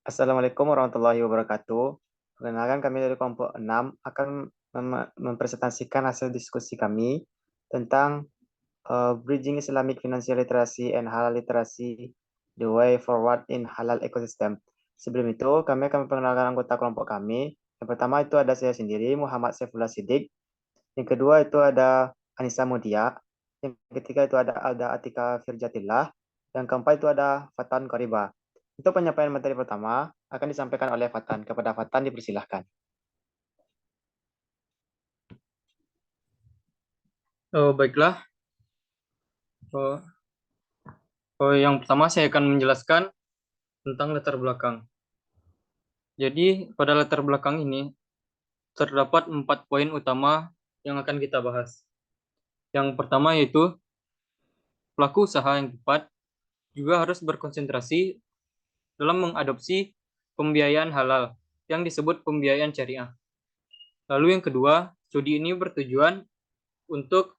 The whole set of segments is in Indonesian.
Assalamualaikum warahmatullahi wabarakatuh. Perkenalkan kami dari kelompok 6 akan mempresentasikan hasil diskusi kami tentang Bridging Islamic Financial Literacy and Halal Literacy, The Way Forward in Halal Ecosystem. Sebelum itu, kami akan memperkenalkan anggota kelompok kami. Yang pertama itu ada saya sendiri, Muhammad Saifullah Siddiq. Yang kedua itu ada Anissa Mutia. Yang ketiga itu ada Alda Atika Firjatillah. Yang keempat itu ada Fatan Koriba. Untuk penyampaian materi pertama akan disampaikan oleh Fatan. Kepada Fatan dipersilahkan. Oh, baiklah. Oh, yang pertama saya akan menjelaskan tentang latar belakang. Jadi, pada latar belakang ini terdapat 4 poin utama yang akan kita bahas. Yang pertama yaitu pelaku usaha yang tepat juga harus berkonsentrasi dalam mengadopsi pembiayaan halal yang disebut pembiayaan syariah. Lalu yang kedua, studi ini bertujuan untuk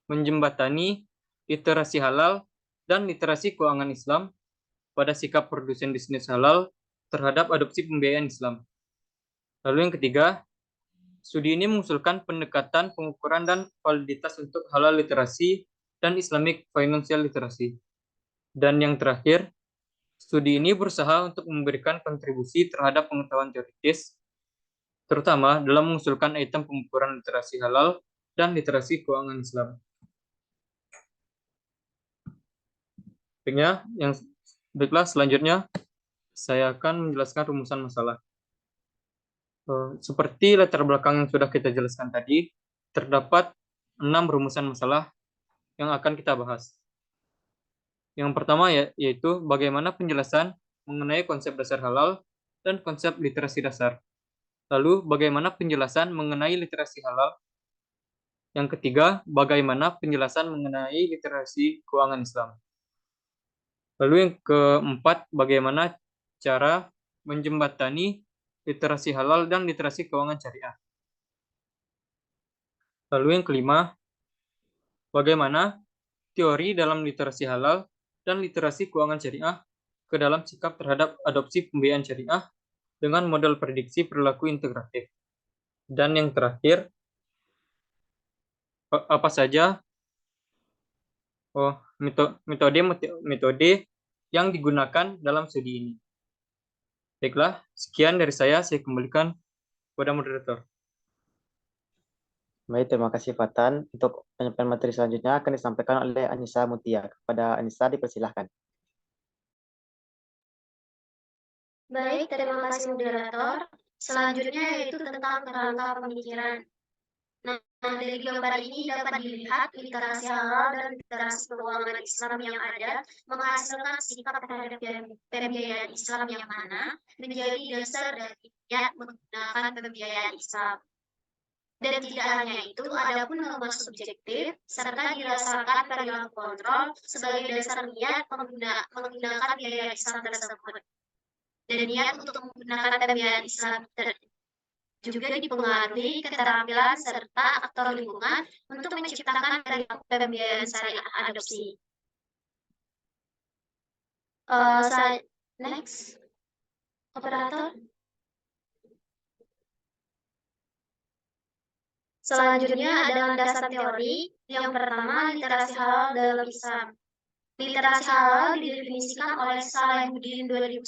menjembatani literasi halal dan literasi keuangan Islam pada sikap produsen bisnis halal terhadap adopsi pembiayaan Islam. Lalu yang ketiga, studi ini mengusulkan pendekatan pengukuran dan validitas untuk halal literasi dan Islamic financial literacy. Dan yang terakhir, studi ini berusaha untuk memberikan kontribusi terhadap pengetahuan teoritis, terutama dalam mengusulkan item pengukuran literasi halal dan literasi keuangan Islam. Baiklah, selanjutnya saya akan menjelaskan rumusan masalah. Seperti latar belakang yang sudah kita jelaskan tadi, terdapat 6 rumusan masalah yang akan kita bahas. Yang pertama yaitu bagaimana penjelasan mengenai konsep dasar halal dan konsep literasi dasar. Lalu bagaimana penjelasan mengenai literasi halal. Yang ketiga, bagaimana penjelasan mengenai literasi keuangan Islam. Lalu yang keempat, bagaimana cara menjembatani literasi halal dan literasi keuangan syariah. Lalu yang kelima, bagaimana teori dalam literasi halal dan literasi keuangan syariah ke dalam sikap terhadap adopsi pembiayaan syariah dengan model prediksi perilaku integratif. Dan yang terakhir, apa saja metode yang digunakan dalam studi ini. Baiklah, sekian dari saya kembalikan kepada moderator. Baik, terima kasih Fatan. Untuk penyampaian materi selanjutnya akan disampaikan oleh Anissa Mutia. Kepada Anissa dipersilahkan. Baik, terima kasih moderator. Selanjutnya yaitu tentang kerangka pemikiran. Nah, dari gambar ini dapat dilihat literasi halal dan literasi keuangan Islam yang ada menghasilkan sikap terhadap pembiayaan Islam yang mana menjadi dasar dari niat menggunakan pembiayaan Islam. Dan tidak hanya itu, ada pun norma subjektif serta dirasakan perilaku kontrol sebagai dasar niat menggunakan biaya Islam tersebut. Dan niat untuk menggunakan pembiayaan Islam juga dipengaruhi keterampilan serta aktor lingkungan untuk menciptakan perilaku pembiayaan syariah adopsi. Next, operator. Selanjutnya ada landasan teori. Yang pertama, literasi halal dalam Islam. Literasi halal didefinisikan oleh Salahuddin 2010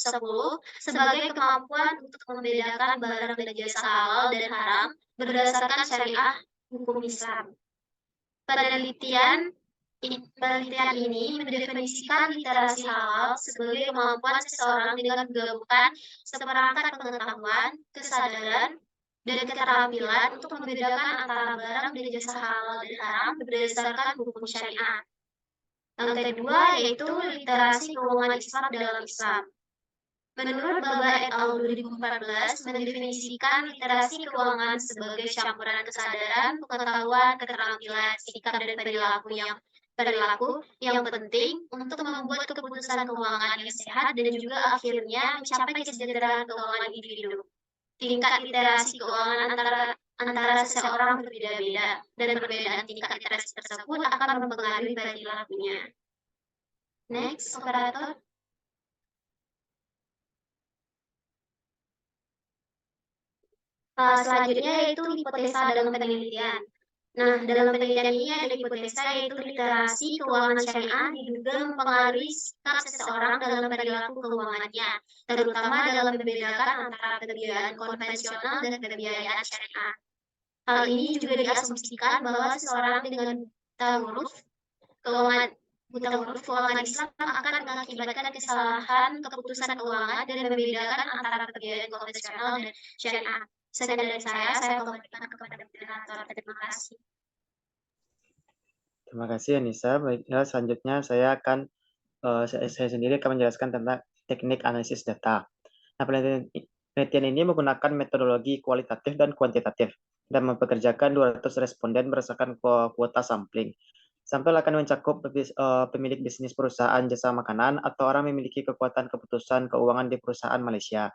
sebagai kemampuan untuk membedakan barang dan jasa halal dan haram berdasarkan syariah hukum Islam. Penelitian ini mendefinisikan literasi halal sebagai kemampuan seseorang dengan menggabungkan seperangkat pengetahuan, kesadaran, dan keterampilan untuk membedakan antara barang dan jasa halal dan haram berdasarkan hukum syariah. Yang kedua yaitu literasi keuangan Islam dalam Islam. Menurut Baba et al. 2014 mendefinisikan literasi keuangan sebagai campuran kesadaran, pengetahuan, keterampilan, sikap dan perilaku yang penting untuk membuat keputusan keuangan yang sehat dan juga akhirnya mencapai kesejahteraan keuangan individu. Tingkat literasi keuangan antara seseorang berbeda-beda dan perbedaan tingkat literasi tersebut akan mempengaruhi perilakunya. Next, operator. Selanjutnya yaitu hipotesa dalam penelitian. Nah, dalam penelitian ini ada hipotesa yaitu literasi keuangan syariah diduga mempengaruhi sikap seseorang dalam perilaku keuangannya, terutama dalam membedakan antara pembiayaan konvensional dan pembiayaan syariah. Hal ini juga diasumsikan bahwa seseorang dengan keuangan buta huruf keuangan Islam akan mengakibatkan kesalahan keputusan keuangan dan membedakan antara pembiayaan konvensional dan syariah. Sekian dari saya kembalikan kepada moderator. Terima kasih. Terima kasih Anissa. Baiklah, selanjutnya saya sendiri akan menjelaskan tentang teknik analisis data. Nah, penelitian ini menggunakan metodologi kualitatif dan kuantitatif dan mempekerjakan 200 responden berdasarkan kuota sampling. Sampel akan mencakup pemilik bisnis perusahaan jasa makanan atau orang memiliki kekuatan keputusan keuangan di perusahaan Malaysia.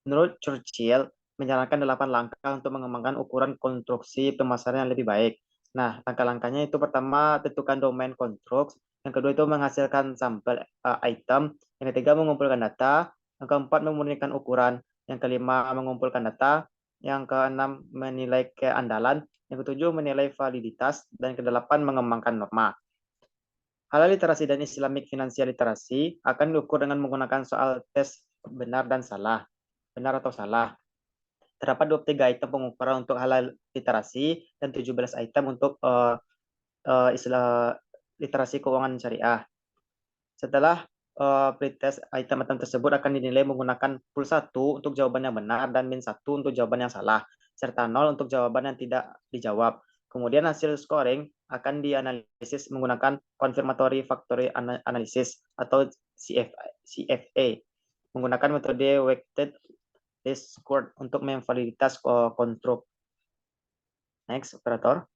Menurut Churchill, menjalankan 8 langkah untuk mengembangkan ukuran konstruksi pemasaran yang lebih baik. Nah, langkah-langkahnya itu pertama, tentukan domain konstruksi. Yang kedua itu menghasilkan sampel item. Yang ketiga, mengumpulkan data. Yang keempat, memurnikan ukuran. Yang kelima, mengumpulkan data. Yang keenam, menilai keandalan. Yang ketujuh, menilai validitas. Dan kedelapan, mengembangkan norma. Halal literasi dan Islamic Financial Literasi akan diukur dengan menggunakan soal tes benar dan salah. Benar atau salah. Terdapat 23 item pengukuran untuk halal literasi dan 17 item untuk istilah literasi keuangan syariah. Setelah pretest item-item tersebut akan dinilai menggunakan pool 1 untuk jawaban yang benar dan min 1 untuk jawaban yang salah, serta 0 untuk jawaban yang tidak dijawab. Kemudian hasil scoring akan dianalisis menggunakan confirmatory factor analysis atau CFA menggunakan metode weighted score untuk memvaliditas konstruk. Next, operator.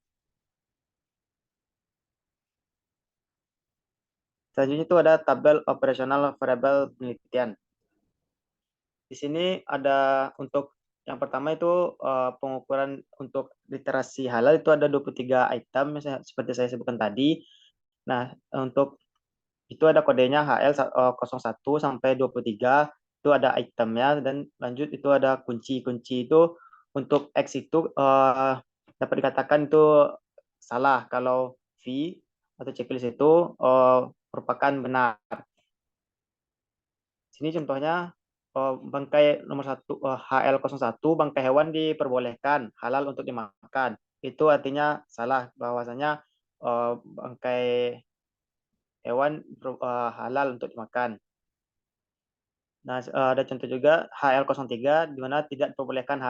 Selanjutnya itu ada tabel operasional variabel penelitian. Di sini ada untuk yang pertama itu pengukuran untuk literasi halal itu ada 23 item seperti saya sebutkan tadi. Nah, untuk itu ada kodenya HL 01 sampai 23 itu ada itemnya dan lanjut itu ada kunci-kunci itu untuk X itu dapat dikatakan itu salah kalau V atau checklist itu merupakan benar. Sini contohnya bangkai nomor 1 HL01 bangkai hewan diperbolehkan halal untuk dimakan. Itu artinya salah bahwasanya bangkai hewan halal untuk dimakan. Nah, ada contoh juga HL03 di mana tidak diperbolehkan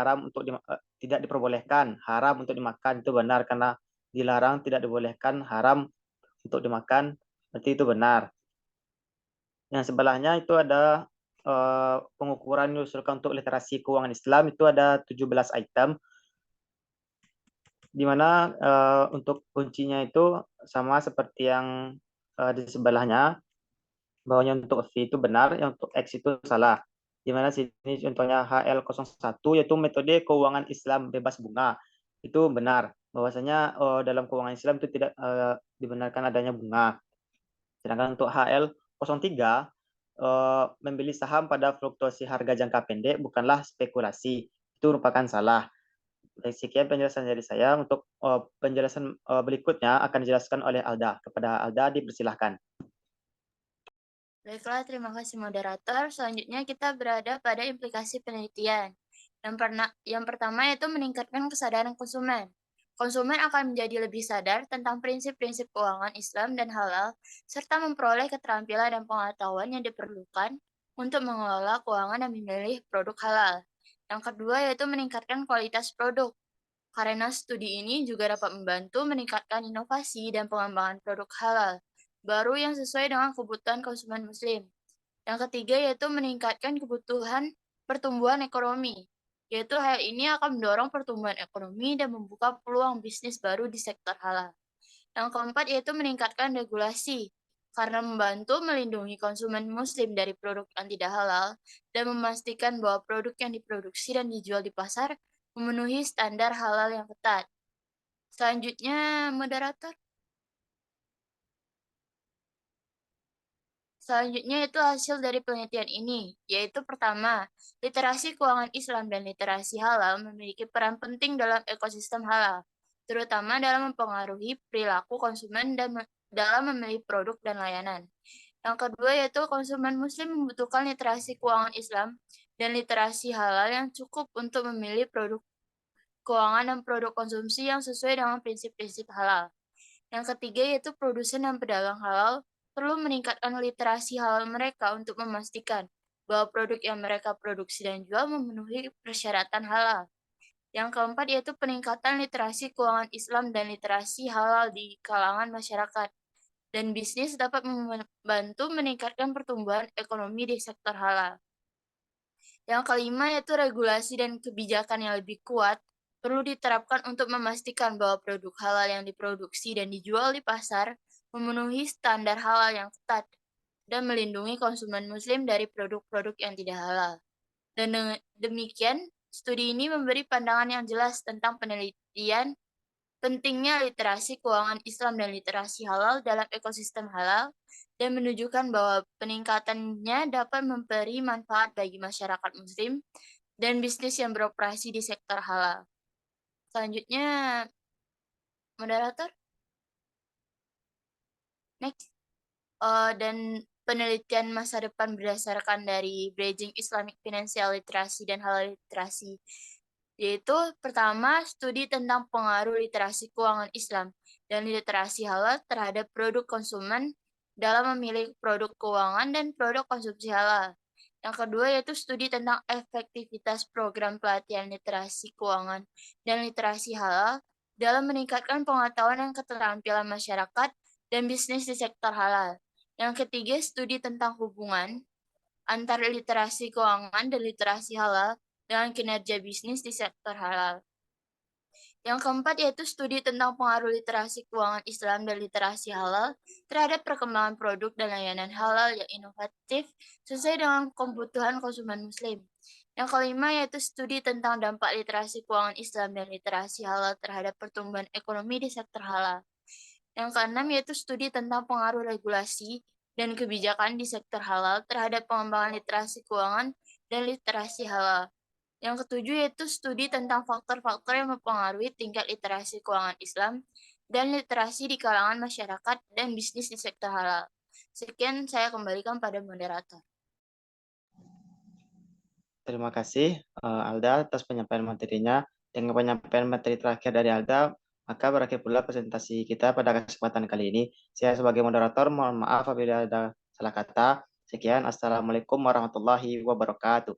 tidak diperbolehkan haram untuk dimakan itu benar karena dilarang tidak dibolehkan haram untuk dimakan berarti itu benar. Yang sebelahnya itu ada pengukuran diusulkan untuk literasi keuangan Islam itu ada 17 item di mana untuk kuncinya itu sama seperti yang di sebelahnya. Bahwanya untuk V itu benar, yang untuk X itu salah. Di mana sini contohnya HL01 yaitu metode keuangan Islam bebas bunga. Itu benar. Bahwasanya dalam keuangan Islam itu tidak dibenarkan adanya bunga. Sedangkan untuk HL03 membeli saham pada fluktuasi harga jangka pendek bukanlah spekulasi. Itu merupakan salah. Sekian penjelasan dari saya. Untuk penjelasan berikutnya akan dijelaskan oleh Alda. Kepada Alda dipersilahkan. Baiklah, terima kasih moderator. Selanjutnya kita berada pada implikasi penelitian. Yang pertama yaitu meningkatkan kesadaran konsumen. Konsumen akan menjadi lebih sadar tentang prinsip-prinsip keuangan Islam dan halal, serta memperoleh keterampilan dan pengetahuan yang diperlukan untuk mengelola keuangan dan memilih produk halal. Yang kedua yaitu meningkatkan kualitas produk. Karena studi ini juga dapat membantu meningkatkan inovasi dan pengembangan produk halal baru yang sesuai dengan kebutuhan konsumen muslim. Yang ketiga yaitu meningkatkan kebutuhan pertumbuhan ekonomi, yaitu hal ini akan mendorong pertumbuhan ekonomi dan membuka peluang bisnis baru di sektor halal. Yang keempat yaitu meningkatkan regulasi, karena membantu melindungi konsumen muslim dari produk yang tidak halal dan memastikan bahwa produk yang diproduksi dan dijual di pasar memenuhi standar halal yang ketat. Selanjutnya, moderator. Selanjutnya itu hasil dari penelitian ini, yaitu pertama, literasi keuangan Islam dan literasi halal memiliki peran penting dalam ekosistem halal, terutama dalam mempengaruhi perilaku konsumen dan dalam memilih produk dan layanan. Yang kedua yaitu konsumen muslim membutuhkan literasi keuangan Islam dan literasi halal yang cukup untuk memilih produk keuangan dan produk konsumsi yang sesuai dengan prinsip-prinsip halal. Yang ketiga yaitu produsen dan pedagang halal perlu meningkatkan literasi halal mereka untuk memastikan bahwa produk yang mereka produksi dan jual memenuhi persyaratan halal. Yang keempat yaitu peningkatan literasi keuangan Islam dan literasi halal di kalangan masyarakat. Dan bisnis dapat membantu meningkatkan pertumbuhan ekonomi di sektor halal. Yang kelima yaitu regulasi dan kebijakan yang lebih kuat perlu diterapkan untuk memastikan bahwa produk halal yang diproduksi dan dijual di pasar memenuhi standar halal yang ketat dan melindungi konsumen muslim dari produk-produk yang tidak halal. Dan demikian, studi ini memberi pandangan yang jelas tentang penelitian pentingnya literasi keuangan Islam dan literasi halal dalam ekosistem halal dan menunjukkan bahwa peningkatannya dapat memberi manfaat bagi masyarakat muslim dan bisnis yang beroperasi di sektor halal. Selanjutnya, moderator. Next. Dan penelitian masa depan berdasarkan dari Bridging Islamic Financial Literacy dan Halal Literasi, yaitu pertama, studi tentang pengaruh literasi keuangan Islam dan literasi halal terhadap produk konsumen dalam memilih produk keuangan dan produk konsumsi halal. Yang kedua yaitu studi tentang efektivitas program pelatihan literasi keuangan dan literasi halal dalam meningkatkan pengetahuan dan keterampilan masyarakat dan bisnis di sektor halal. Yang ketiga, studi tentang hubungan antara literasi keuangan dan literasi halal dengan kinerja bisnis di sektor halal. Yang keempat yaitu studi tentang pengaruh literasi keuangan Islam dan literasi halal terhadap perkembangan produk dan layanan halal yang inovatif sesuai dengan kebutuhan konsumen muslim. Yang kelima yaitu studi tentang dampak literasi keuangan Islam dan literasi halal terhadap pertumbuhan ekonomi di sektor halal. Yang keenam yaitu studi tentang pengaruh regulasi dan kebijakan di sektor halal terhadap pengembangan literasi keuangan dan literasi halal. Yang ketujuh yaitu studi tentang faktor-faktor yang mempengaruhi tingkat literasi keuangan Islam dan literasi di kalangan masyarakat dan bisnis di sektor halal. Sekian saya kembalikan pada moderator. Terima kasih Alda atas penyampaian materinya. Dengan penyampaian materi terakhir dari Alda, maka berakhir pula presentasi kita pada kesempatan kali ini. Saya sebagai moderator mohon maaf apabila ada salah kata. Sekian, Assalamualaikum warahmatullahi wabarakatuh.